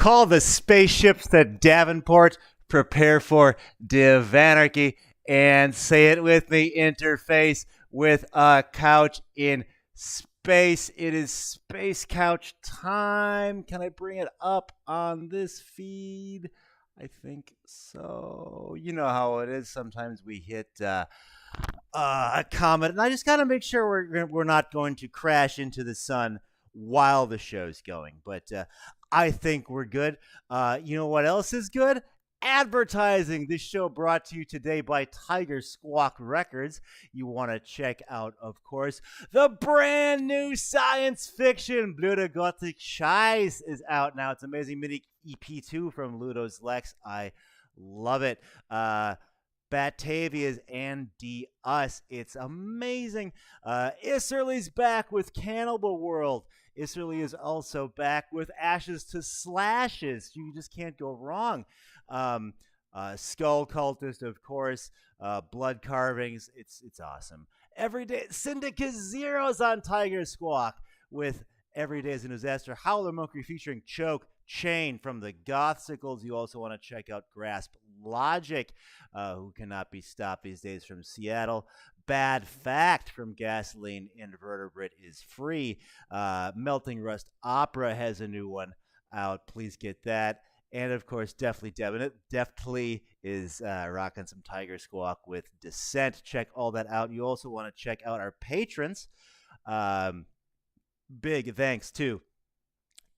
Call the spaceships at Davenport. Prepare for divanarchy. And say it with me, interface with a couch in space. It is space couch time. Can I bring it up on this feed? I think so. You know how it is. Sometimes we hit a comet, and I just got to make sure we're not going to crash into the sun while the show's going. But I think we're good. You know what else is good? Advertising. This show brought to you today by Tiger Squawk Records. You want to check out, of course, the brand new science fiction Blöde Gothic Scheiß is out now. It's an amazing mini EP2 from Ludo's Lex. I love it. Batavia's and Us. It's amazing. Isserly's back with Cannibal World. Isserly is also back with Ashes to Slashes. You just can't go wrong. Skull Cultist, of course. Blood Carvings. It's awesome. Every day, Syndicate Zero's on Tiger Squawk with Every Day is a Disaster. Howler Mercury featuring Choke Chain from the Gothsicles. You also want to check out Grasp Logic, who cannot be stopped these days, from Seattle. Bad Fact from Gasoline Invertebrate is free. Melting Rust Opera has a new one out. Please get that. And, of course, Deftly is rocking some Tiger Squawk with Descent. Check all that out. You also want to check out our patrons. Big thanks to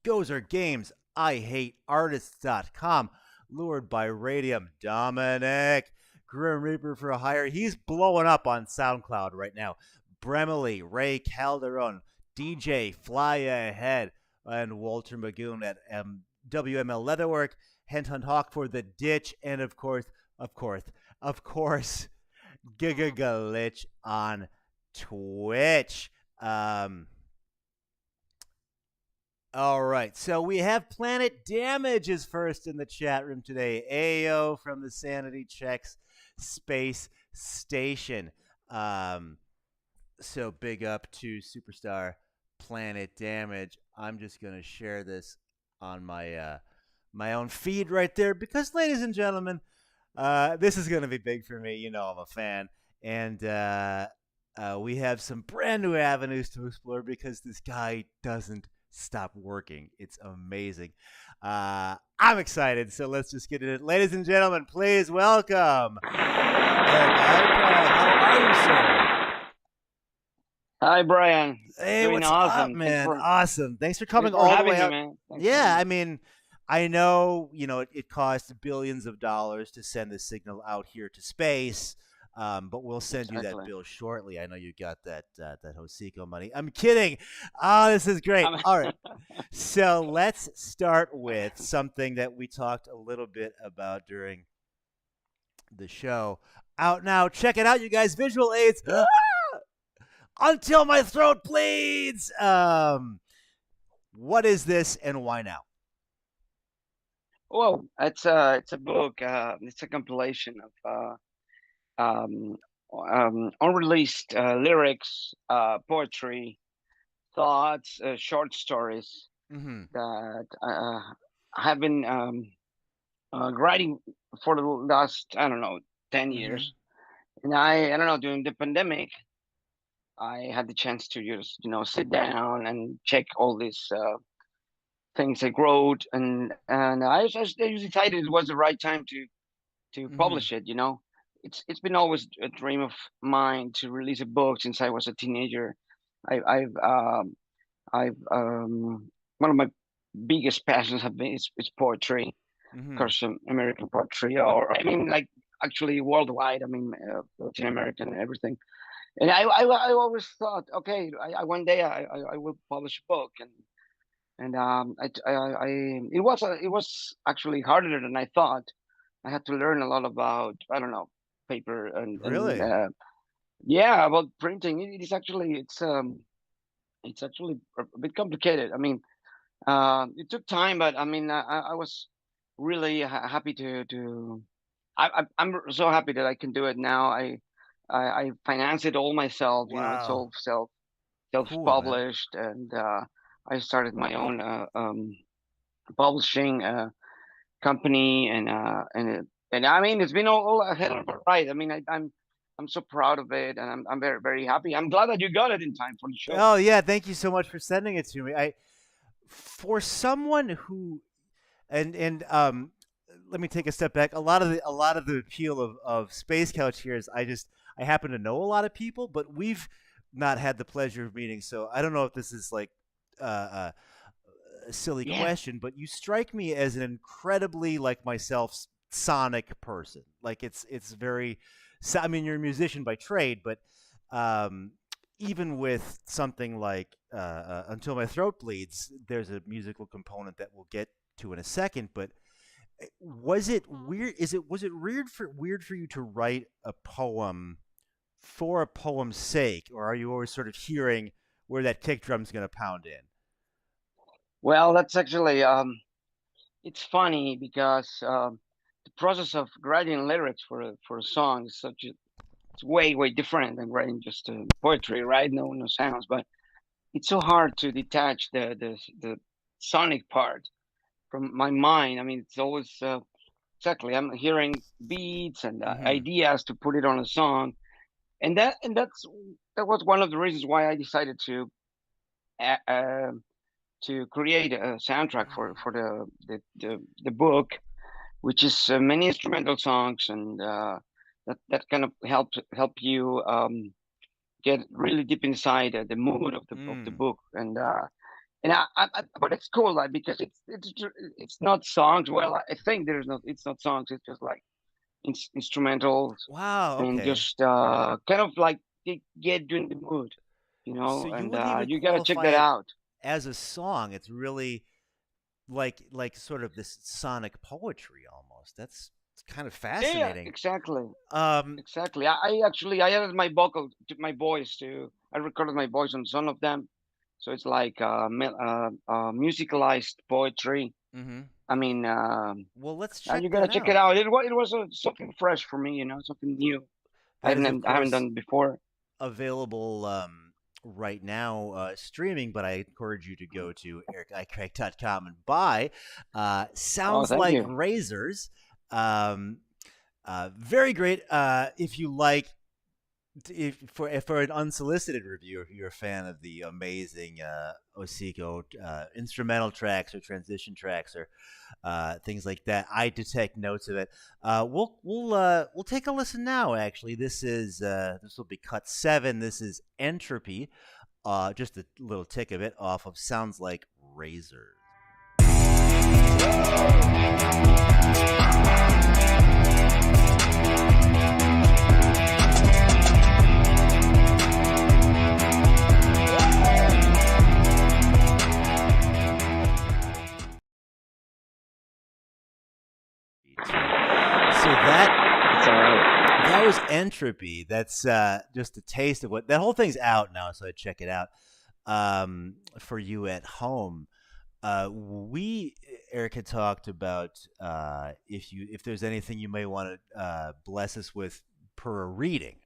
Gozer Games, IHateArtists.com, Lured by Radium, Dominic, Grim Reaper for Hire. He's blowing up on SoundCloud right now. Bremily, Ray Calderon, DJ Fly Ahead, and Walter Magoon at WML Leatherwork, Hent Hunt Hawk for The Ditch, and of course, Giga Glitch on Twitch. All right, so we have Planet Damage is first in the chat room today. Ayo from the Sanity Checks Space Station. So big up to Superstar Planet Damage. I'm just going to share this on my my own feed right there because, ladies and gentlemen, this is going to be big for me. You know I'm a fan. And we have some brand new avenues to explore because this guy doesn't stop working. It's amazing. I'm excited, so let's just get it. Ladies and gentlemen, please welcome ERK. How are you, sir? Hi, Brian. Hey, Doing what's awesome. up, man? Awesome. Thanks for coming Thanks for all the way having out. me, man. Thanks Yeah, for I mean, I know, it costs billions of dollars to send the signal out here to space. But we'll send you that bill shortly. I know you got that HOCICO money. I'm kidding. Oh, this is great. All right. So let's start with something that we talked a little bit about during the show. Out now. Check it out, you guys. Visual aids. Until my throat bleeds. What is this and why now? Well, it's a book. It's a compilation of unreleased lyrics, poetry, thoughts, short stories that I have been writing for the last, 10 years. And I don't know, during the pandemic, I had the chance to just, sit down and check all these things I wrote. And I just decided it was the right time to publish it, It's been always a dream of mine to release a book since I was a teenager. I've one of my biggest passions have been is poetry, of course, American poetry, or like actually worldwide. Latin American and everything. And I always thought, okay, one day I will publish a book, and it was actually harder than I thought. I had to learn a lot about paper and Really? About printing. It's actually a bit complicated. It took time, but I was really happy to I'm so happy that I can do it now. I finance it all myself. Wow. It's all self published, and I started my own publishing company, and I mean, it's been all a hell of a ride. I mean, I'm so proud of it, and I'm very, very happy. I'm glad that you got it in time for the show. Oh yeah, thank you so much for sending it to me. For someone who, and let me take a step back. A lot of the appeal of Space Couch here is I happen to know a lot of people, but we've not had the pleasure of meeting. So I don't know if this is like uh, a silly Yeah. question, but you strike me as an incredibly like myself sonic person. Like it's very. I mean, you're a musician by trade, but um, even with something like "Until My Throat Bleeds," there's a musical component that we'll get to in a second. But was it weird? Was it weird for you to write a poem for a poem's sake, or are you always sort of hearing where that kick drum's going to pound in? Well, that's actually it's funny because the process of writing lyrics for a song is it's way different than writing just poetry, right? No sounds, but it's so hard to detach the sonic part from my mind. I mean, it's always exactly. I'm hearing beats and Mm-hmm. ideas to put it on a song, that was one of the reasons why I decided uh, uh, to create a soundtrack for the book, which is many instrumental songs, and that kind of help you get really deep inside the mood of the Mm. book, and but it's cool, like, because it's not songs. Well, I think it's not songs. It's just like instrumentals, Wow. and Okay. just kind of like they get you in the mood, So you and wouldn't even you gotta check qualify that it out. as a song. It's really like sort of this sonic poetry almost. That's it's kind of Yeah, fascinating. exactly. Um, Exactly. I actually I added my voice to. I recorded my voice on some of them, so it's like musicalized poetry. mhm. I mean, Well, let's you check gotta that check it out. out. It was something fresh for me, something new. That is, of I haven't course, done before. available right now streaming, but I encourage you to go to ericicrag.com and buy. Oh, Sounds thank like you. razors. Um, very great. If you like for an unsolicited review, if you're a fan of the amazing HOCICO instrumental tracks or transition tracks or things like that, I detect notes of it. We'll take a listen now. Actually, this will be cut 7. This is Entropy. Just a little tick of it off of Sounds Like Razors. So It's all right. that was Entropy. That's just a taste of what that whole thing's out now. So check it out for you at home. We Erica talked about if there's anything you may want to bless us with per a reading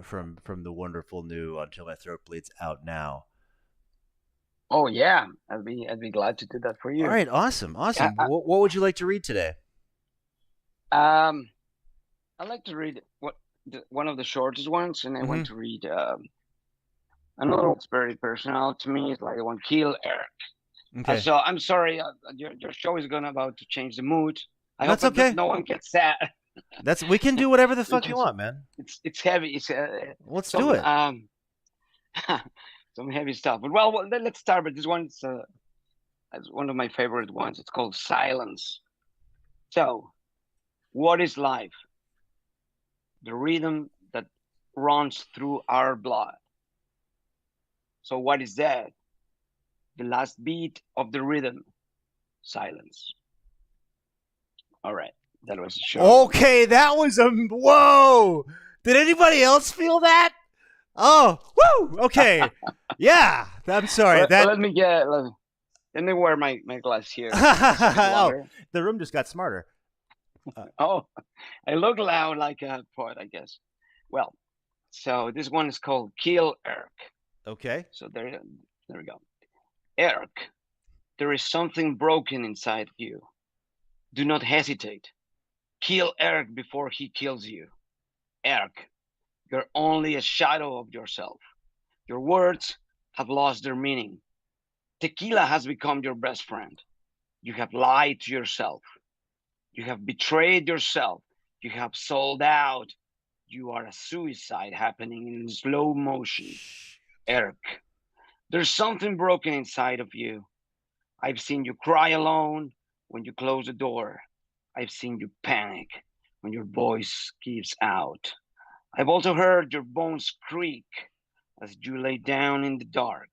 from the wonderful new Until My Throat Bleeds out now. Oh yeah, I'd be glad to do that for All you. right, awesome, Yeah, awesome. What would you like to read today? I like to read one of the shortest ones, and I want Mm-hmm. to read another that's very personal to me. It's like the one Kill Eric. Okay, So I'm sorry, your show is gonna about to change the mood. I hope that's that okay. no one gets sad We can do whatever the fuck you because want, man. it's heavy. It's Let's do some it. some heavy stuff. But well, let's start with this one. It's one of my favorite ones. It's called Silence. So, what is life? The rhythm that runs through our blood. So, what is that? The last beat of the rhythm. Silence. All right, that was a short one. Okay, that was a whoa. Did anybody else feel that? Oh, woo. Okay, yeah. I'm sorry. That Let me let me wear my glass here. Some oh, water. the room just got smarter. Oh, I look loud like a poet, I guess. Well, so this one is called Kill Erk. Okay. So there we go. Erk, There is something broken inside you. Do not hesitate. Kill ERK before he kills you. ERK, you're only a shadow of yourself. Your words have lost their meaning. Tequila has become your best friend. You have lied to yourself. You have betrayed yourself. You have sold out. You are a suicide happening in slow motion. ERK, there's something broken inside of you. I've seen you cry alone when you close the door. I've seen you panic when your voice gives out. I've also heard your bones creak as you lay down in the dark.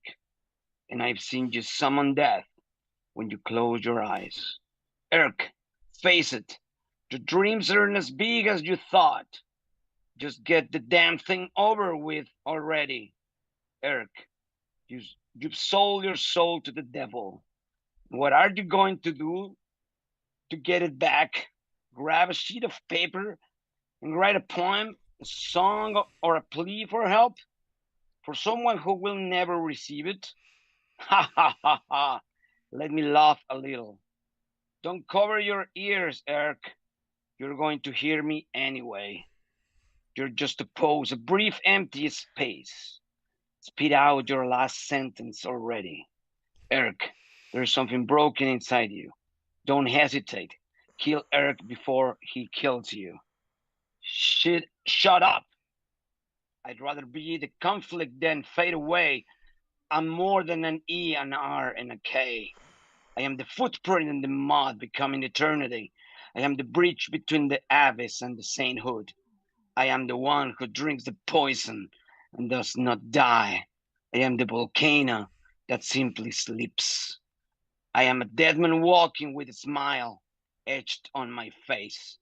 And I've seen you summon death when you close your eyes. ERK, face it. Your dreams aren't as big as you thought. Just get the damn thing over with already. ERK, you've sold your soul to the devil. What are you going to do to get it back? Grab a sheet of paper and write a poem, a song, or a plea for help for someone who will never receive it? Ha ha ha ha. Let me laugh a little. Don't cover your ears, ERK. You're going to hear me anyway. You're just a pose, a brief empty space. Spit out your last sentence already. ERK, there's something broken inside you. Don't hesitate. Kill ERK before he kills you. Shut up. I'd rather be the conflict than fade away. I'm more than an E, an R, and a K. I am the footprint in the mud becoming eternity. I am the bridge between the abyss and the sainthood. I am the one who drinks the poison and does not die. I am the volcano that simply sleeps. I am a dead man walking with a smile etched on my face.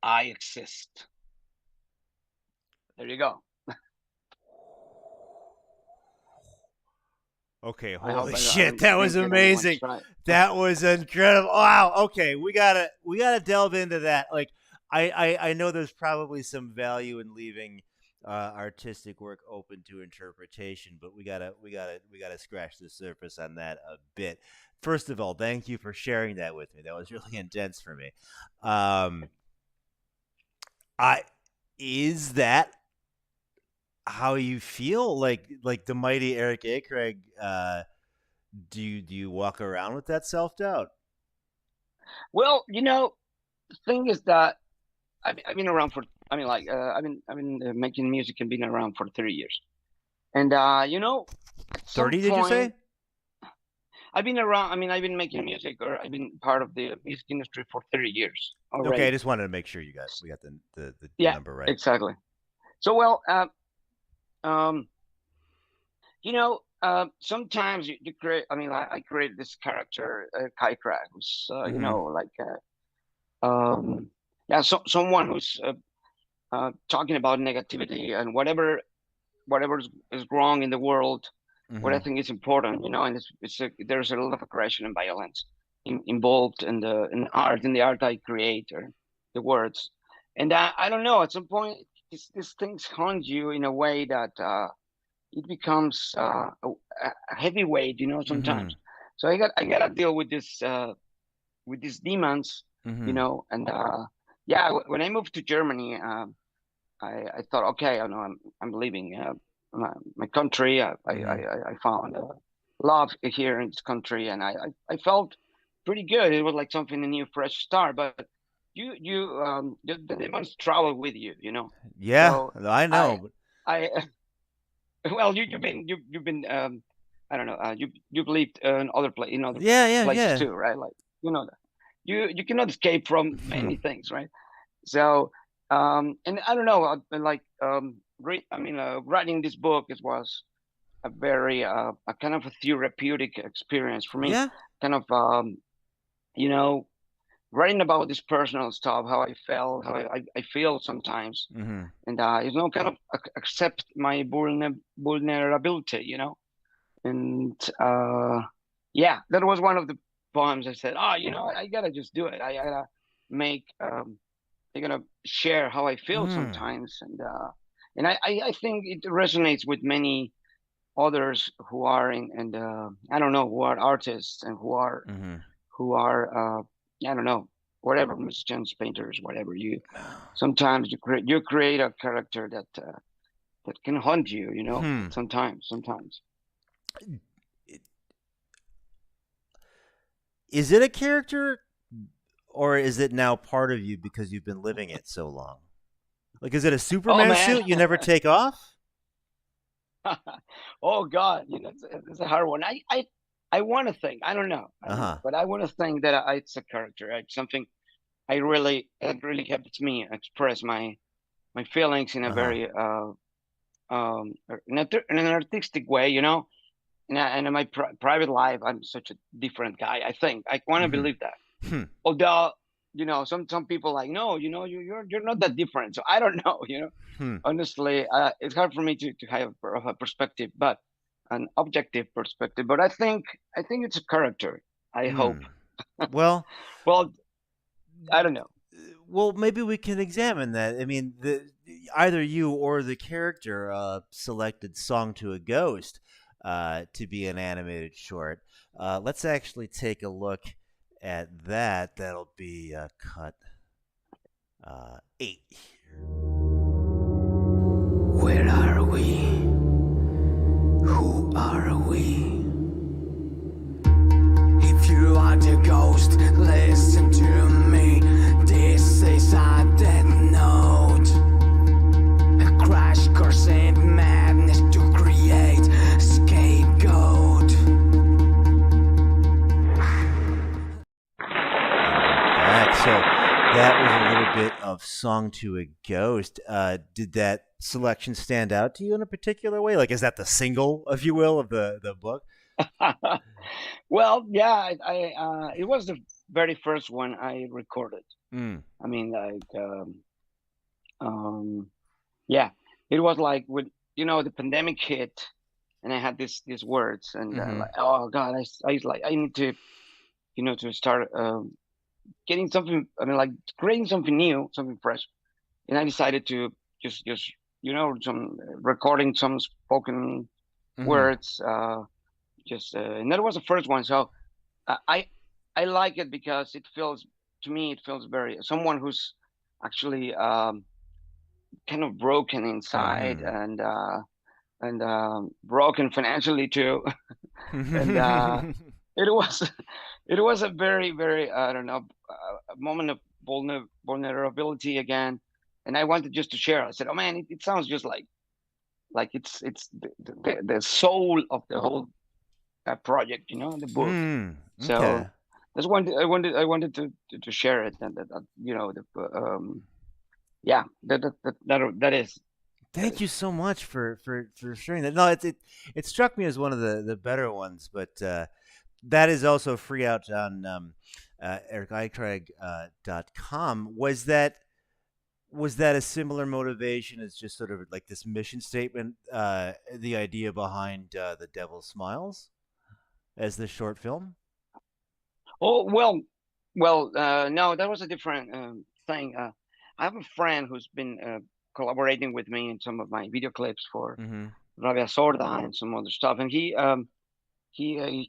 I exist. There you go. Okay, holy shit, that was amazing. That was incredible. Wow. Okay, we gotta delve into that. Like, I know there's probably some value in leaving artistic work open to interpretation, but we gotta scratch the surface on that a bit. First of all, thank you for sharing that with me. That was really intense for me. Is that how you feel? Like the mighty Eric AICRAG, do you walk around with that self-doubt? Well, the thing is that I've been around for, I've been making music and been around for 30 years. And, at 30, did you say? I've been around, I've been making music, or I've been part of the music industry for 30 years already. Okay, I just wanted to make sure we got the number right. Exactly. So, well, sometimes you create, I created this character, AICRAG, who's, someone who's talking about negativity and whatever is wrong in the world. What I think is important, and there's a lot of aggression and violence involved in the art I create, or the words. And I don't know, at some point, these things haunt you in a way that it becomes a heavyweight, sometimes. So I gotta deal with this with these demons, and when I moved to Germany, I thought, okay, I know I'm leaving my country. I found love here in this country, and I felt pretty good. It was like something, a new fresh start. But the demons travel with you, Yeah, so I know. Well, you've been I don't know, you've lived in other places too, right? Like, that you cannot escape from many things, right? So and I don't know, writing this book, it was a very a kind of a therapeutic experience for me. Yeah. Kind of writing about this personal stuff, how I felt, how I feel sometimes, and kind of accept my vulnerability, and that was one of the poems. I said, I gotta just do it. I gotta make I gotta share how I feel sometimes, and I think it resonates with many others who are in the, I don't know, who are artists and who are I don't know, whatever, musicians, painters, whatever. You sometimes you create a character that can haunt you, you know. Sometimes. Is it a character, or is it now part of you because you've been living it so long? Like, is it a Superman suit you never take off? Oh God, you know, it's a hard one. I want to think. I don't know, but I want to think that it's a character. It's something it really helps me express my feelings in a very in an artistic way, you know. And in my private life, I'm such a different guy. I think I want to believe that. Although, you know, some people like, no, you know, you're not that different. So I don't know, you know. Honestly, it's hard for me to have a perspective, but an objective perspective. But I think it's a character. I hope. Well, I don't know. Well, maybe we can examine that. I mean, either you or the character selected "Song to a Ghost" to be an animated short. Let's actually take a look at that. That'll be cut 8 here. Where are we? Who are we? If you are the ghost, listen to me. This is a dead note. A crash course in madness to create a scapegoat. So that was a little bit of "Song to a Ghost." Did that selection stand out to you in a particular way? Like, is that the single, if you will, of the book? Well, yeah, it was the very first one I recorded. I mean, like, yeah, it was like when, you know, the pandemic hit, and I had these words, and like, oh God, I was like, I need to, you know, to start getting something. I mean, like creating something new, something fresh, and I decided to just you know, some recording some spoken words. And that was the first one. So I like it because it feels, to me, it feels very, someone who's actually kind of broken inside and broken financially too. And it was a very, very, I don't know, a moment of vulnerability again. And I wanted just to share. I said, oh man, it sounds just like it's the soul of the whole project, you know, the book. So that's one I wanted to share it, and that, you know, yeah, that is. Thank you so much for sharing that. No, it struck me as one of the better ones, but that is also free out on AICRAG.com. Was that a similar motivation as just sort of like this mission statement, the idea behind The Devil Smiles as the short film? Oh, well, no, that was a different thing. I have a friend who's been collaborating with me in some of my video clips for RABIA, SORDA, and some other stuff. And he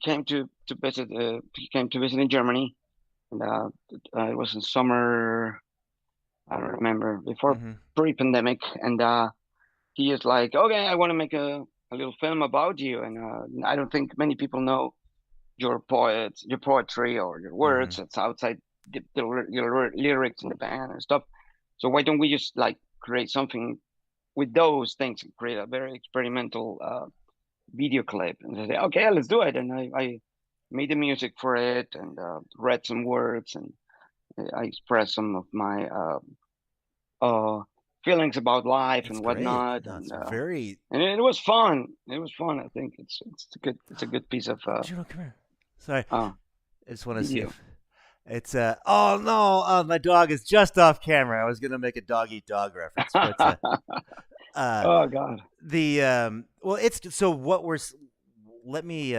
came to visit. He came to visit in Germany, and it was in summer. I don't remember, before pre-pandemic, and he is like, okay, I want to make a little film about you, and I don't think many people know your poetry or your words. It's outside your lyrics in the band and stuff. So why don't we just like create something with those things and create a very experimental video clip? And they say, okay, let's do it. And I made the music for it, and read some words, and I expressed some of my feelings about life and whatnot. That's and very. And it was fun. It was fun. I think it's a good piece of. Juno, come here. Sorry. I just want to see if it's oh no, my dog is just off camera. I was gonna make a dog eat dog reference, but oh God. The well, it's so what we're. Let me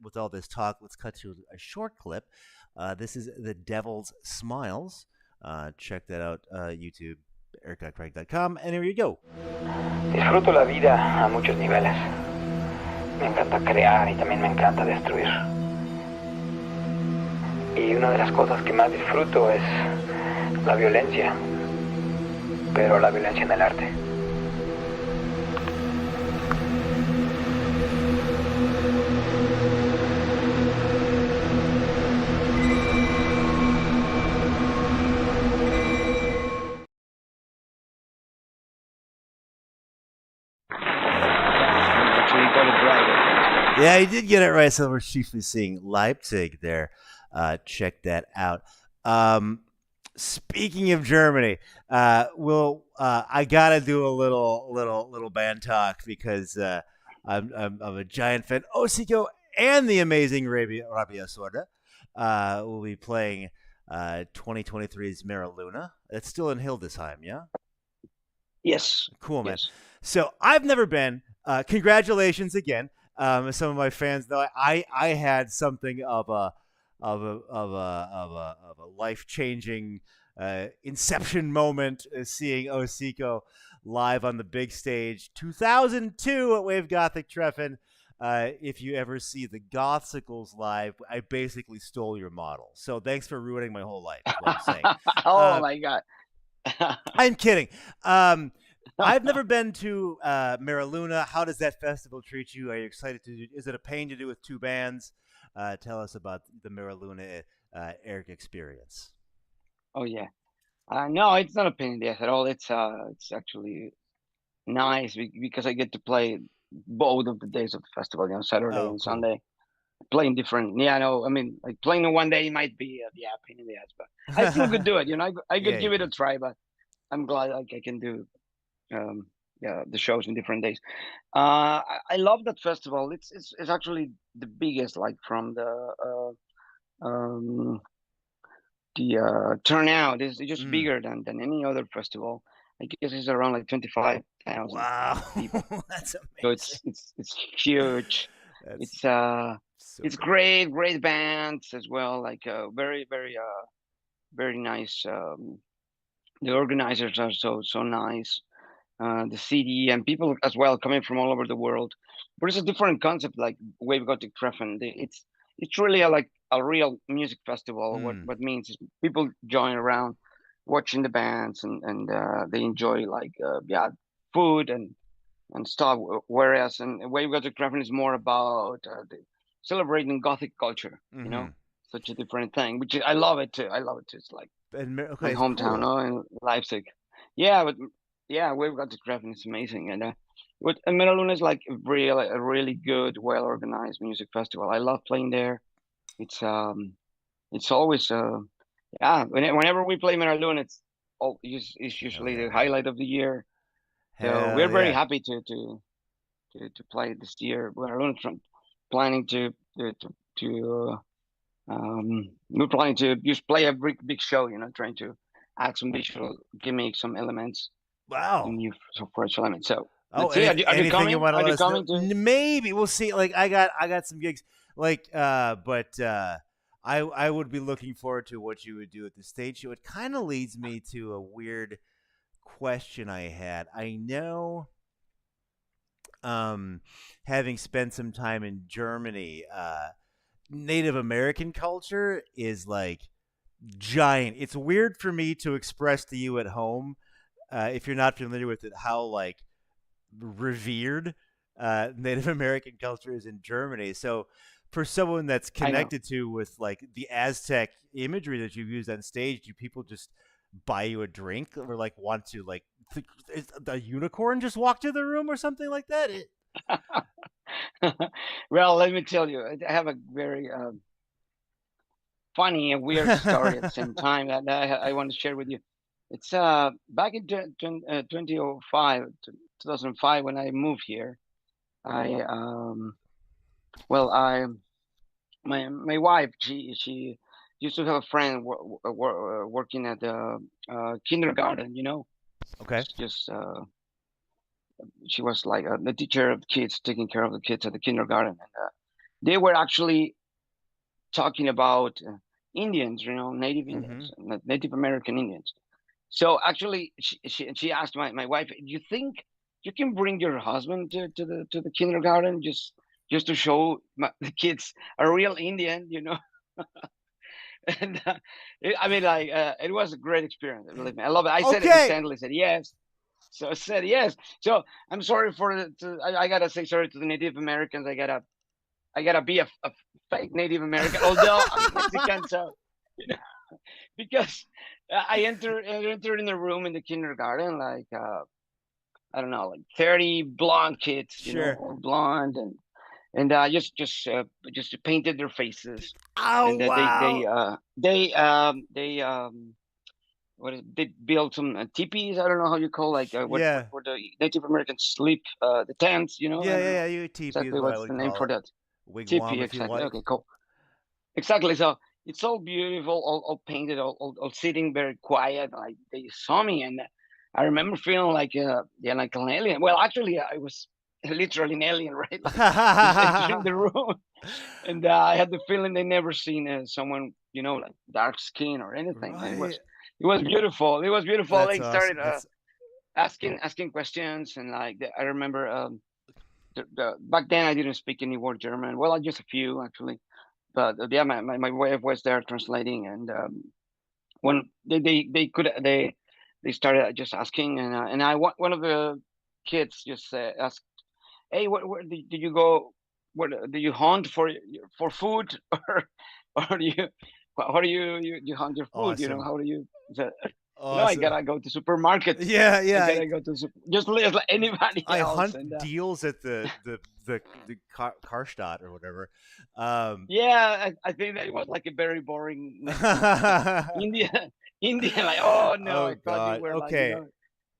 with all this talk, let's cut to a short clip. This is The Devil's Smiles. Check that out, YouTube, ERK.com, and here you go. Disfruto la vida a muchos niveles. Me encanta crear y también me encanta destruir. Y una de las cosas que más disfruto es la violencia, pero la violencia en el arte. Yeah, you did get it right. So we're chiefly seeing Leipzig there. Check that out. Speaking of Germany, I gotta do a little band talk because I'm a giant fan. HOCICO and the amazing RABIA SORDA will be playing 2023's Mera Luna. It's still in Hildesheim, yeah. Yes. Cool, man. Yes. So I've never been. Congratulations again. Some of my fans know I had something of a life-changing inception moment seeing HOCICO live on the big stage 2002 at Wave Gothic Treffen. If you ever see the Gothsicles live, I basically stole your model. So thanks for ruining my whole life, is what I'm saying. Oh my God. I'm kidding. I've never been to Mera Luna. How does that festival treat you? Are you excited to do? Is it a pain to do with two bands? Tell us about the Mera Luna ERK experience. Oh yeah. No, it's not a pain in the ass at all. It's actually nice because I get to play both of the days of the festival, Saturday and Sunday. Playing different. Yeah, no, I mean, like playing on one day might be pain in the ass, but I still could do it. I could give it a try, but I'm glad I can do the shows in different days. I love that festival. It's actually the biggest, like from the turnout is just bigger than any other festival. I guess it's around like 25,000 people. That's amazing. So it's huge. It's great bands as well. Like very nice. The organizers are so nice. The city and people as well coming from all over the world. But it's a different concept, like Wave Gothic Treffen. It's really a real music festival. What means is people join around watching the bands and they enjoy food and stuff. Whereas Wave Gothic Treffen is more about celebrating Gothic culture. Such a different thing, which I love it too. It's like my hometown, in Leipzig. Yeah, but Wave Gothic Treffen is amazing, and Mera Luna is like a really good, well organized music festival. I love playing there. It's always whenever we play Mera Luna, it's usually the highlight of the year. So we're very happy to play this year. We're planning to we're planning to just play a big show. Trying to add some visual gimmicks, some elements. Wow. New fresh elements. So are you coming? Are you coming to? Maybe we'll see. Like I got some gigs. Like but I would be looking forward to what you would do at the stage show. It kind of leads me to a weird question I had. I know, having spent some time in Germany, Native American culture is like giant. It's weird for me to express to you at home, if you're not familiar with it, how like revered Native American culture is in Germany. So for someone that's connected to with like the Aztec imagery that you've used on stage, do people just buy you a drink or like want to like a unicorn just walk to the room or something like that? Well, let me tell you, I have a very funny and weird story at the same time that I want to share with you. It's back in 2005 when I moved here. My wife, she used to have a friend working at the kindergarten, Okay. She was like the teacher of kids, taking care of the kids at the kindergarten. And they were actually talking about Indians, Native Indians, Native American Indians. So actually, she asked my wife, "Do you think you can bring your husband to the kindergarten? Just just to show the kids a real Indian, and I mean, like, it was a great experience. Believe me, I love it. I said it Okay. instantly. Said yes. So I said yes. So I'm sorry I gotta say sorry to the Native Americans. I gotta be a fake Native American, although I'm Mexican. So because I entered in the room in the kindergarten, like I don't know, like 30 blonde kids, Sure. all blonde, and just painted their faces, Oh and wow. they built some teepees. I don't know how you call, like what Yeah. where the Native Americans sleep, the tents. I Yeah, don't yeah, know yeah. You TP is exactly what I what's would the name call for it. that. Wigwam, Teepee, if you'd exactly. like. Okay, cool. Exactly. So it's all beautiful, all painted, all sitting very quiet. Like they saw me, and I remember feeling like like an alien. Well, actually, I was literally an alien, right? Like just entering the room, and I had the feeling they never seen someone, like dark skin or anything. And Right. it was beautiful. It was beautiful. That's They started awesome. That's asking questions, and like I remember back then I didn't speak any word German. Well, just a few actually, but yeah, my wife was there translating, and when they started just asking, and one of the kids just asked, "Hey, where did you go? Where do you hunt for food, or do you how do you hunt your food? awesome. How do you?" So, I Awesome. gotta go to supermarket. Yeah, I yeah. gotta go to just like anybody I else, and hunt deals at the Karstadt or whatever. yeah, I think that it was like a very boring India, Indian. Like, oh no, Oh I thought you God. were like, Okay.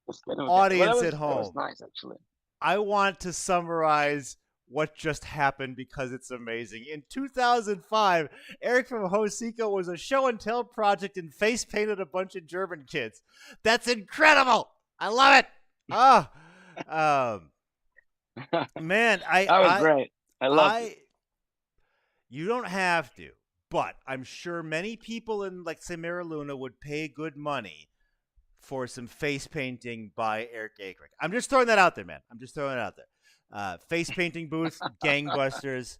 this kind of guy. Well, Audience at that was home. nice actually. I want to summarize what just happened because it's amazing. In 2005, Eric from HOCICO was a show and tell project and face painted a bunch of German kids. That's incredible. I love it. Oh, man, That was great. I loved it. you don't have to, but I'm sure many people in, like, say, Mariluna would pay good money for some face painting by Eric AICRAG. I'm just throwing that out there, man. I'm just throwing it out there. Face painting booth, gangbusters.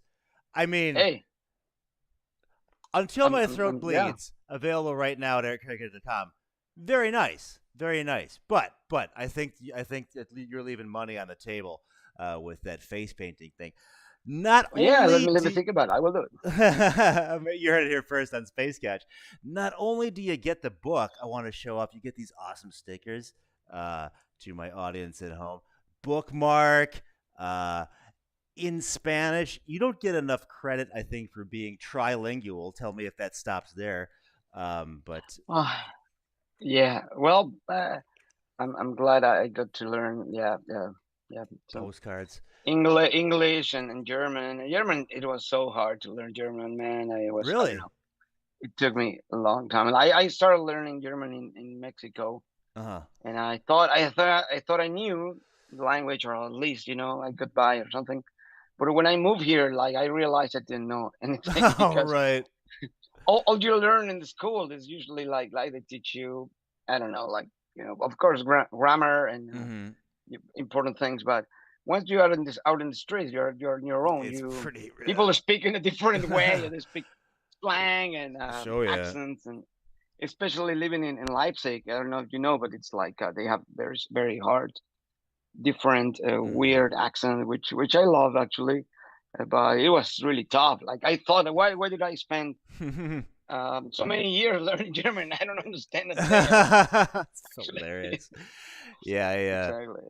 I mean, Hey, Until My Throat yeah. Bleeds, available right now at erickrager.com. Very nice, very nice. But I think that you're leaving money on the table with that face painting thing. Not Yeah, only let me think about it. I will do it. You heard it here first on Space Catch. Not only do you get the book, I want to show up. You get these awesome stickers to my audience at home. Bookmark in Spanish. You don't get enough credit, I think, for being trilingual. Tell me if that stops there. But yeah. Well, I'm glad I got to learn. Yeah. So postcards. English and German. German, it was so hard to learn German, man. I don't Really? know. It took me a long time, and I started learning German in Mexico, and I thought I knew the language, or at least I could buy or something. But when I moved here, like I realized I didn't know anything Oh, because right. all you learn in the school is usually like they teach you, I don't know, like of course grammar and important things, but once you are out in the streets, you're on your own. It's pretty. People are speaking a different way. They speak slang and Show ya. accents, and especially living in Leipzig. I don't know if you know, but it's like they have very very hard, different weird accent, which I love actually. But it was really tough. Like I thought, why did I spend so many years learning German? I don't understand it. It's hilarious. Yeah, exactly.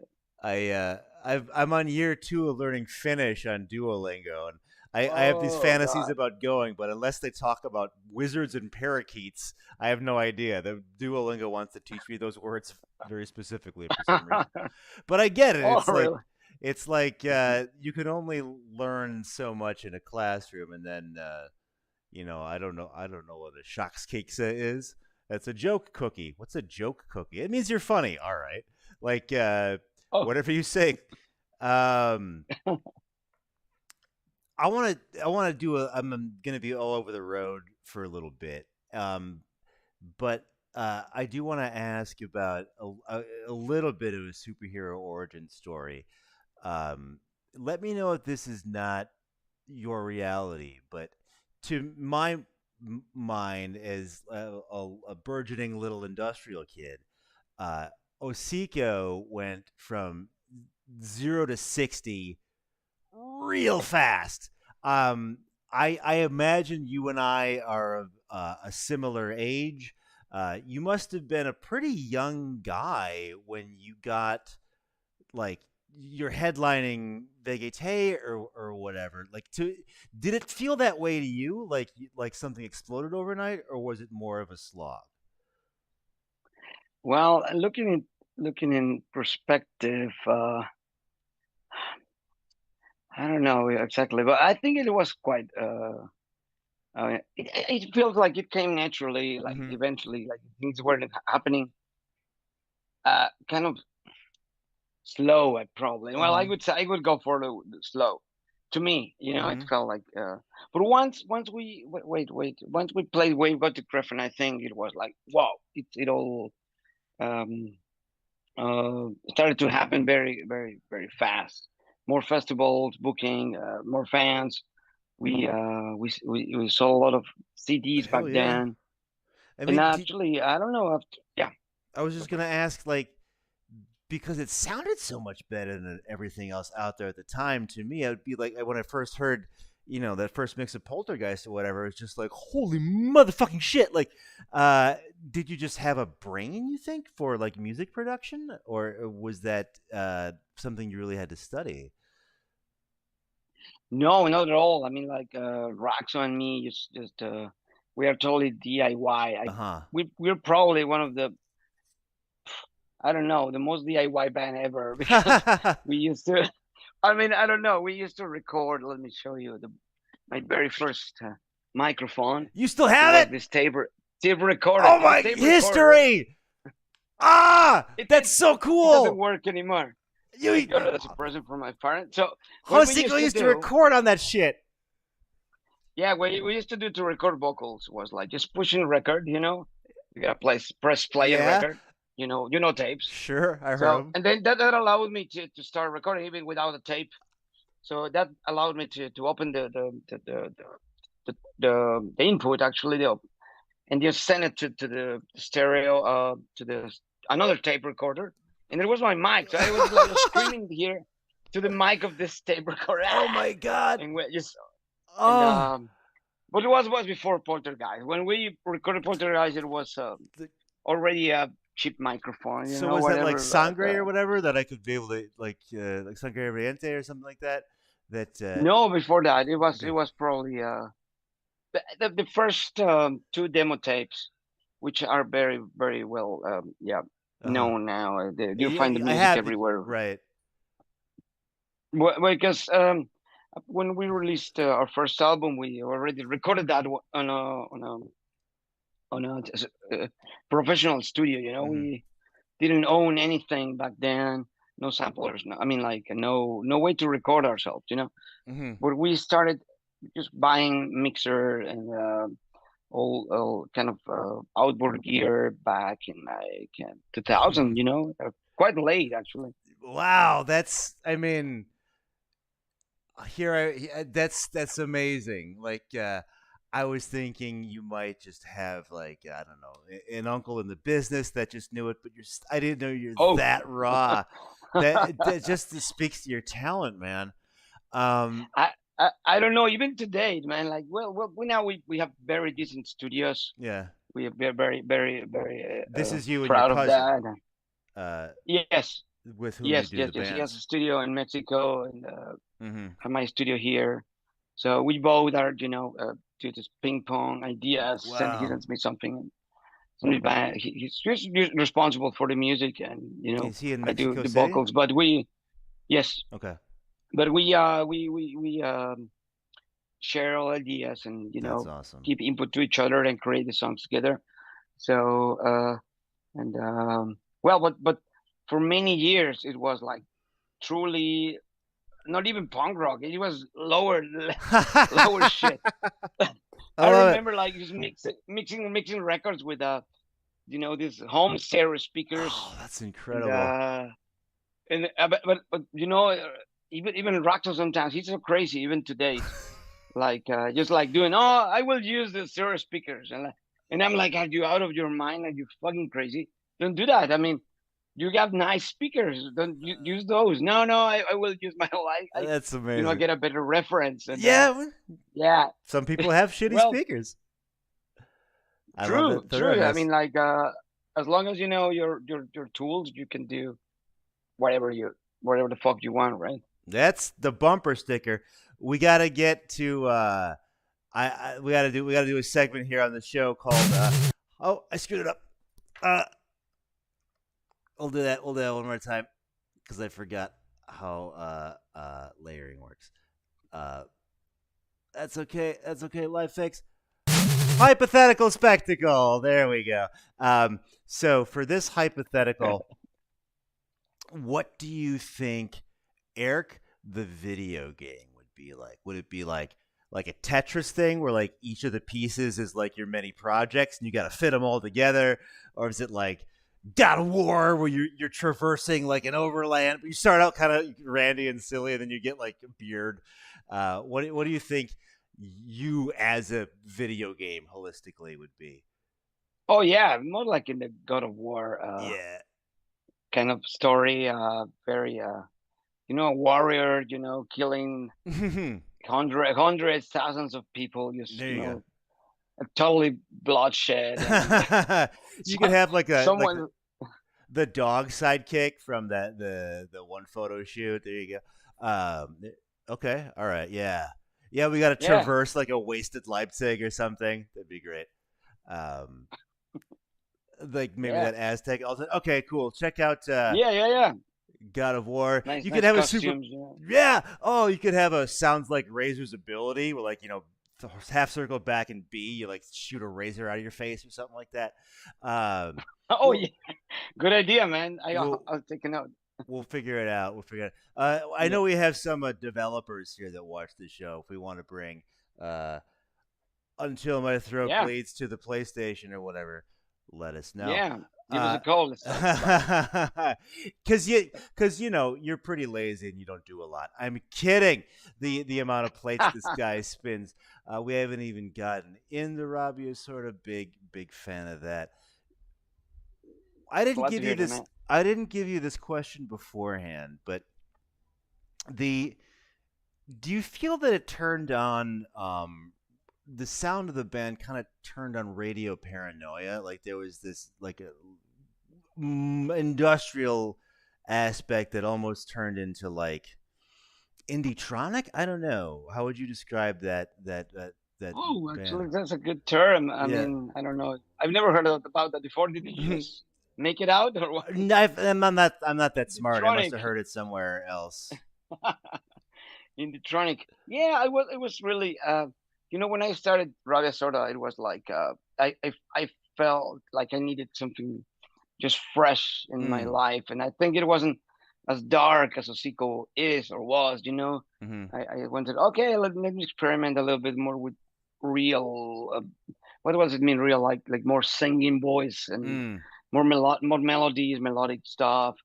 I'm on year 2 of learning Finnish on Duolingo, and I have these fantasies about going, but unless they talk about wizards and parakeets, I have no idea. The Duolingo wants to teach me those words very specifically for some reason. But I get it. It's like you can only learn so much in a classroom, and then I don't know what a Schockskekse is. That's a joke cookie. What's a joke cookie? It means you're funny. All right, like whatever you say. I want to do I'm going to be all over the road for a little bit. But I do want to ask about a little bit of a superhero origin story. Let me know if this is not your reality, but to my mind, as a burgeoning little industrial kid, uh, HOCICO went from 0 to 60 real fast. Um, I imagine you and I are of a similar age. You must have been a pretty young guy when you got like you're headlining Vegete or whatever. Like, did it feel that way to you? Like something exploded overnight, or was it more of a slog? Well, looking in perspective, I don't know exactly, but I think it was quite. It feels like it came naturally, like eventually, like things weren't happening. Kind of slow, probably. Well, I would say I would go for the slow. To me, it felt like. But once we once we played Wave Got to Griffin, I think it was like wow, it all started to happen very very very fast. More festivals, booking, more fans. We saw a lot of CDs back Hell yeah! then, I and mean, actually, I don't know. Yeah, I was just gonna ask, like, because it sounded so much better than everything else out there at the time. To me, it would be like when I first heard, that first mix of Poltergeist or whatever. It's just like, holy motherfucking shit! Like, did you just have a brain, you think, for like music production, or was that something you really had to study? no, not at all. I mean, like Raxo and me, just we are totally DIY. Uh huh. We're probably one of the, I don't know, the most DIY band ever because we used to. I mean, I don't know. We used to record. Let me show you my very first microphone. You still It have was it? this tape recorder. Oh It's a my tape recorder. history! Ah, that's so It doesn't cool. work anymore. I You got it as a present from my parents. So what we HOCICO used to do, record on that shit. yeah, we used to do to record vocals was like just pushing record. You gotta press play and Yeah, record. Tapes. sure, I heard So him. and then that allowed me to start recording even without a tape. So that allowed me to open the input actually, and just send it to the stereo to the another tape recorder, and it was my mic. So I was like screaming here to the mic of this tape recorder. Oh my god. And we just and Oh, but it was before Poltergeist. When we recorded Poltergeist, it was already a cheap microphone, so was that like whatever. Sangre or whatever that I could be able to like Sangre Oriente or something like that? That No, before that, it okay. was probably the first two demo tapes, which are very very well known now. You find the I music have everywhere. right. Because when we released our first album, we already recorded that on a professional studio. We didn't own anything back then. No samplers. No, I mean, like no way to record ourselves. But we started just buying mixer and all kind of outboard gear back in like 2000. Quite late actually. Wow, that's I mean that's amazing. Like I was thinking you might just have like I don't know an uncle in the business that just knew it, but I didn't know you're that raw. that just speaks to your talent, man. I don't know. Even today, man. Like, well, we have very decent studios. Yeah, we are very very very. This is you and proud your of cousin. Yes. With whom Yes. you do the He has bands. a studio in Mexico and have my studio here. So we both are, do this ping pong ideas. Wow. He sends me something. He's responsible for the music, and is he in I do Mexico the City? vocals. But yes. Okay. But we share all ideas and That's awesome. give input to each other and create the songs together. So but for many years it was like truly not even punk rock. It was lower shit. I remember like just mixing records with these home stereo speakers. Oh, that's incredible. But even Raxo sometimes he's so crazy even today. like just like doing, oh, I will use the stereo speakers, and I'm like, are you out of your mind? Are you fucking crazy? Don't do that. I mean, you have nice speakers. Don't use those. No, I will use my like. That's I amazing. get a better reference. And Yeah. yeah. Some people have shitty Well, speakers. I love true, that true. I thoroughness. mean, like, as long as you know your tools, you can do whatever the fuck you want, right? That's the bumper sticker. We gotta get to we gotta do a segment here on the show called oh, I screwed it up. We'll do that one more time because I forgot how layering works. That's okay. Life fix. Hypothetical spectacle. There we go. So for this hypothetical, what do you think ERK the video game would be like? Would it be like a Tetris thing where like each of the pieces is like your many projects and you got to fit them all together, or is it like God of War where you're traversing like an overland, but you start out kind of randy and silly, and then you get like a beard? What do you think you as a video game holistically would be? Oh yeah, more like in the God of War Yeah. kind of story. Very a warrior, killing hundreds, thousands of people. Just There you go. totally bloodshed. And you could have like someone. The dog sidekick from the one photo shoot. There you go. Okay, all right, yeah. We got to traverse like a wasted Leipzig or something. That'd be great. Like maybe that Aztec. Okay, cool. Check out. God of War. Nice, you could have costumes, Oh, you could have a sounds like Razor's ability, where like half circle back and B, you like shoot a razor out of your face or something like that. Yeah, good idea, man. I'll take a note. We'll figure it out. I know we have some developers here that watch the show. If we want to bring Until My Throat Bleeds to the PlayStation or whatever, let us know. Yeah, give us a call. Because you're pretty lazy and you don't do a lot. I'm kidding. The amount of plates this guy spins. We haven't even gotten into Robbie is sort of big fan of that. I didn't give you this question beforehand, but do you feel that it turned on the sound of the band kind of turned on radio paranoia? Like there was this like a industrial aspect that almost turned into like indie-tronic? I don't know. How would you describe that Oh, band? actually, that's a good term. I mean, I don't know. I've never heard about that before. Did you just make it out or what? I'm not that smart. I must have heard it somewhere else. Indie-tronic. Yeah, it was really when I started RABIA SORDA, it was like I felt like I needed something just fresh in my life, and I think it wasn't as dark as HOCICO is or was. I wanted, okay, let me experiment a little bit more with real. What does it mean, real? Like more singing voice and more melodies, melodic stuff,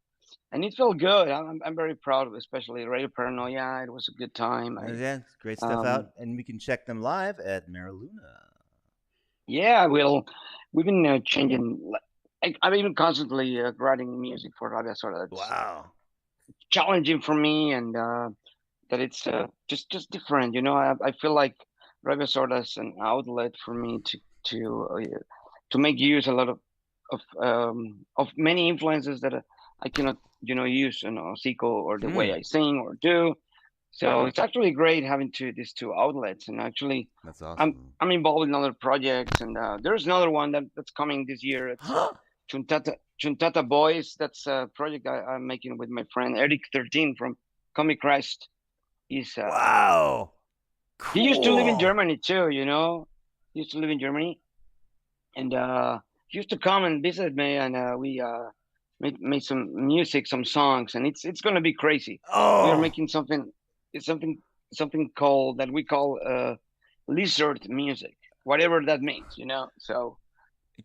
and it felt good. I'm very proud of, especially Radio Paranoia. It was a good time. Yeah, great stuff out, and we can check them live at Mariluna. Yeah, we've been changing. I'm even constantly writing music for RABIA SORDA. Wow, challenging for me, and that it's just different. I feel like RABIA SORDA is an outlet for me to make use a lot of many influences that I cannot use in HOCICO or the way I sing or do. So it's actually great having these two outlets, and actually that's awesome. I'm involved in other projects, and there's another one that's coming this year. It's Chuntata Boys. That's a project I'm making with my friend Eric 13 from Comic Christ. He's wow. Cool. He used to live in Germany too. He used to live in Germany, and he used to come and visit me, and we made some music, some songs, and it's gonna be crazy. We are making something. It's something called that we call lizard music, whatever that means. So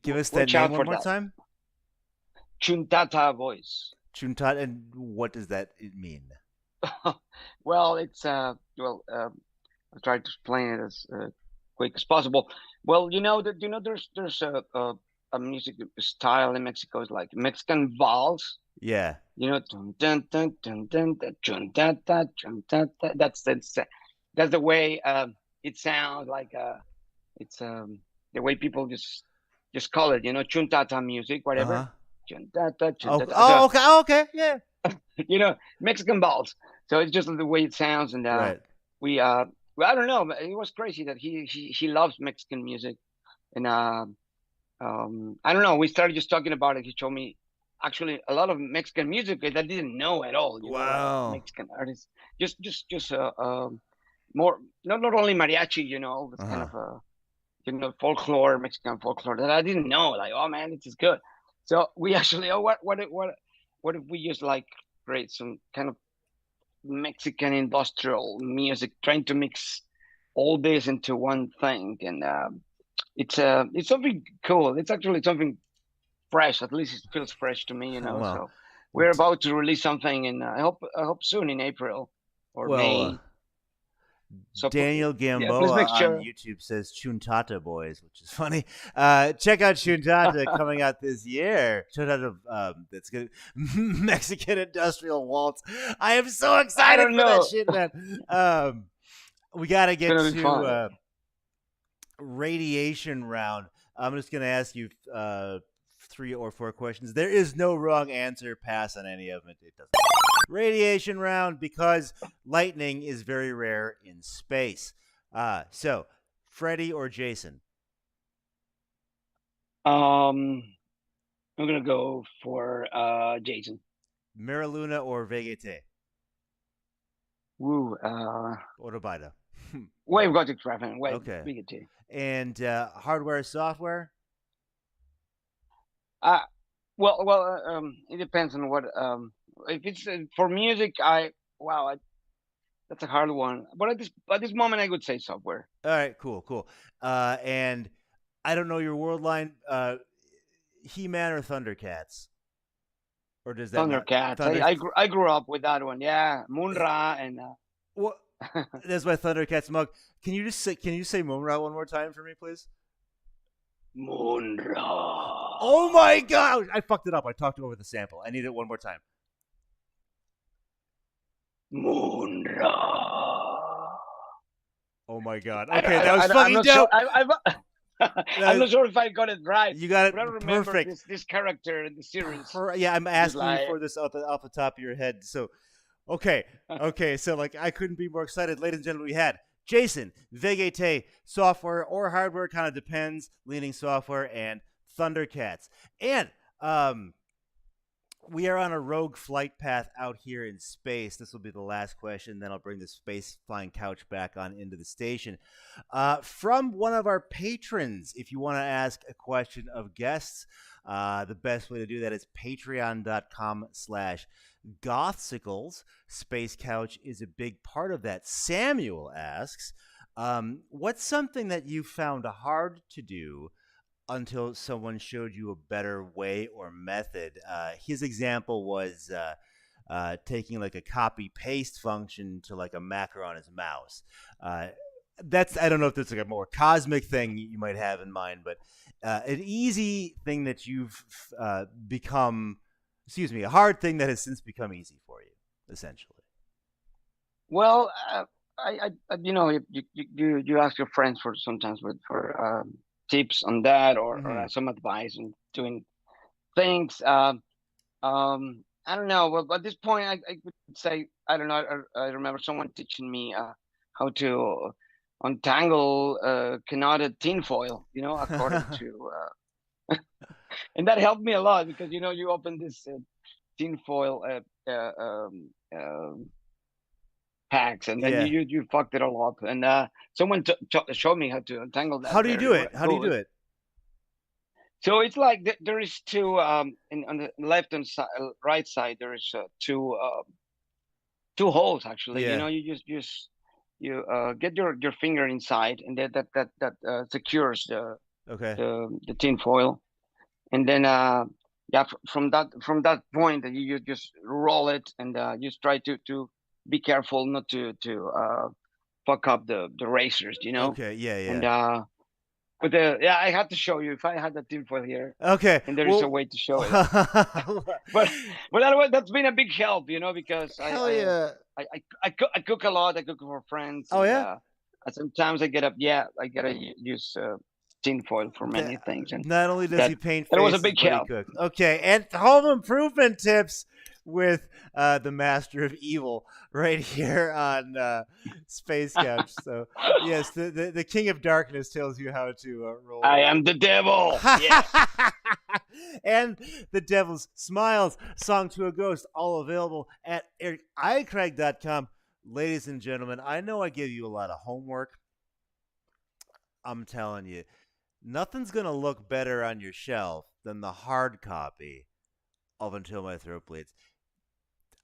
give us that name one more time. Chuntata Voice. Chuntata, and what does that mean? Well, it's I'll try to explain it as quick as possible. Well, there's a music style in Mexico. It's like Mexican valse. Yeah. Dun, dun, dun, dun, dun, dun, dun, dun, dun, dun, dun, dun. That's the way it sounds like. It's the way people just call it. Chuntata music, whatever. Chuntata, chuntata. Oh, okay. Oh, okay. Yeah. Mexican balls. So it's just the way it sounds, and right. we well, I don't know. It was crazy that he loves Mexican music, and I don't know. We started just talking about it. He showed me actually a lot of Mexican music that I didn't know at all. Wow. Mexican artists, just more not only mariachi. This kind of folklore, Mexican folklore that I didn't know. Like, oh man, this is good. So we actually, what if we just like create some kind of Mexican industrial music, trying to mix all this into one thing, and it's something cool. It's actually something fresh. At least it feels fresh to me, Well, So we're about to release something, and I hope soon in April or May. So Daniel Gamboa on YouTube says Chuntata Boys, which is funny. Check out Chuntata coming out this year. Chuntata, that's good. Mexican industrial waltz. I am so excited for that shit, man. We got to get to radiation round. I'm just going to ask you 3 or 4 questions. There is no wrong answer. Pass on any of it. It doesn't matter. Radiation round, because lightning is very rare in space. So, Freddy or Jason? I'm gonna go for Jason. Maraluna or Vegete? Woo. Or beide. We've got to travel. Okay. Vegete. And hardware, software? Well, it depends on what. If it's for music, that's a hard one. But at this moment, I would say software. All right, cool. And I don't know your world line. He-Man or Thundercats? Or does that Thundercats? I grew up with that one. Yeah, Moon-Ra and. Well, that's my Thundercats mug. Can you say Moon-Ra one more time for me, please? Moon-Ra. Oh my god! I fucked it up. I talked over the sample. I need it one more time. Moon-Ra. Oh my god. Okay, that was fucking dope. I'm not sure if I got it right. You got it perfect. This character in the series. Yeah, I'm asking you for this off the top of your head. So, okay. So, like, I couldn't be more excited. Ladies and gentlemen, we had Jason, Vegete, software or hardware, kind of depends, leaning software, and Thundercats. And we are on a rogue flight path out here in space. This will be the last question. Then I'll bring the space flying couch back on into the station. From one of our patrons, if you want to ask a question of guests, the best way to do that is patreon.com/gothsicles. Space Couch is a big part of that. Samuel asks, what's something that you found hard to do until someone showed you a better way or method? His example was taking like a copy paste function to like a macro on his mouse. I don't know if that's like a more cosmic thing you might have in mind, but an easy thing that you've become, a hard thing that has since become easy for you, essentially. Well, you ask your friends for tips on that or some advice on doing things. I don't know. Well, at this point, I would say, I don't know. I remember someone teaching me how to untangle knotted tinfoil, according to, and that helped me a lot because, you open this tinfoil packs and then you fucked it all up. And someone showed me how to untangle that. How do you do it? So it's like there is two on the left and right side. There is two holes actually. Yeah. You get your finger inside, and that secures the tin foil, and then from that point you just roll it and just try to be careful not to fuck up the racers, you know. Okay, yeah. And but I had to show you if I had the tinfoil here. Okay, and there is a way to show it. but that's been a big help, you know, because I cook a lot. I cook for friends. Oh, yeah. Sometimes I get up. Yeah, I gotta use tinfoil for many things. And not only does he paint faces, that was a big help. He cooks. Okay, and home improvement tips with the master of evil right here on Space Couch. So yes, the king of darkness tells you how to roll. I am the devil. Yeah. And the devil's smiles, song to a ghost, all available at AICRAG.com. Ladies and gentlemen, I know I give you a lot of homework. I'm telling you, nothing's going to look better on your shelf than the hard copy of Until My Throat Bleeds.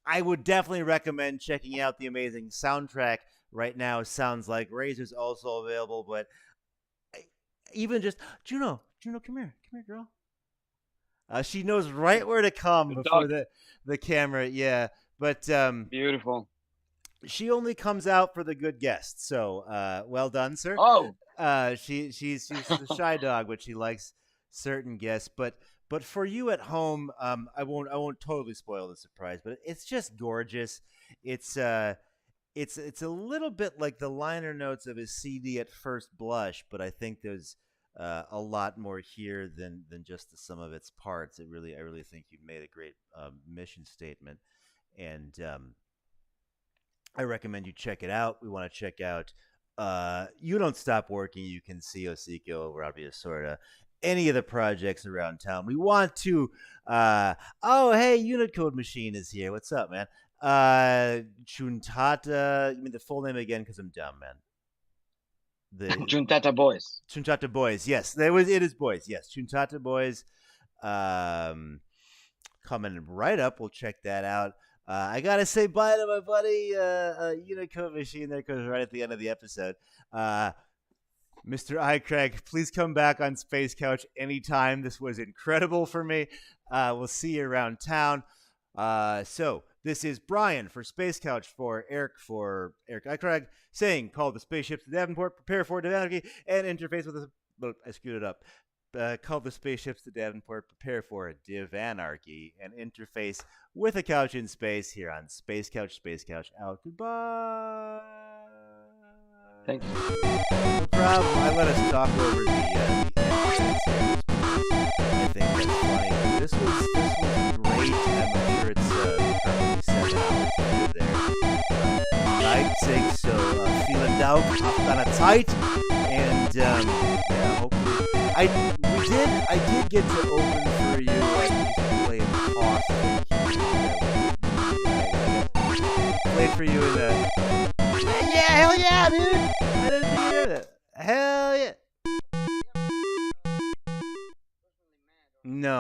I would definitely recommend checking out the amazing soundtrack right now. Sounds Like Razor's also available, but even just, Juno, come here, girl. She knows right where to come before the camera. Yeah, but beautiful. She only comes out for the good guests. So well done, sir. Oh, she's a shy dog, but she likes certain guests. But for you at home, I won't totally spoil the surprise. But it's just gorgeous. It's a little bit like the liner notes of his CD at first blush, but I think there's a lot more here than just the sum of its parts. I really think you made a great mission statement, and I recommend you check it out. We want to check out You Don't Stop Working. You can see HOCICO, RABIA, SORDA, any of the projects around town. We want to oh, hey, Unicode Machine is here. What's up, man? Chuntata, you mean the full name again, because I'm dumb, man. The Chuntata Boys. Chuntata Boys, yes. It is boys, yes. Chuntata Boys. Coming right up. We'll check that out. I gotta say bye to my buddy Unicode Machine there, because right at the end of the episode. Mr. AICRAG, please come back on Space Couch anytime. This was incredible for me. We'll see you around town. So this is Brian for Space Couch, for Eric AICRAG, saying, call the spaceships to Davenport, prepare for Divanarchy, and interface with the... Look, I screwed it up. Call the spaceships to Davenport, prepare for Divanarchy, and interface with a couch in space here on Space Couch, out. Goodbye. Thanks. No problem. I let us talk over the episodes. I think that's funny. This was great. I'm sure it's probably 7 hours later there. Leipzig, so vielen Dank, habt eine Zeit, and yeah, hopefully I did get to open for you. I used to play played for you in the... Yeah, hell yeah, dude! I didn't hear that. Hell yeah! No.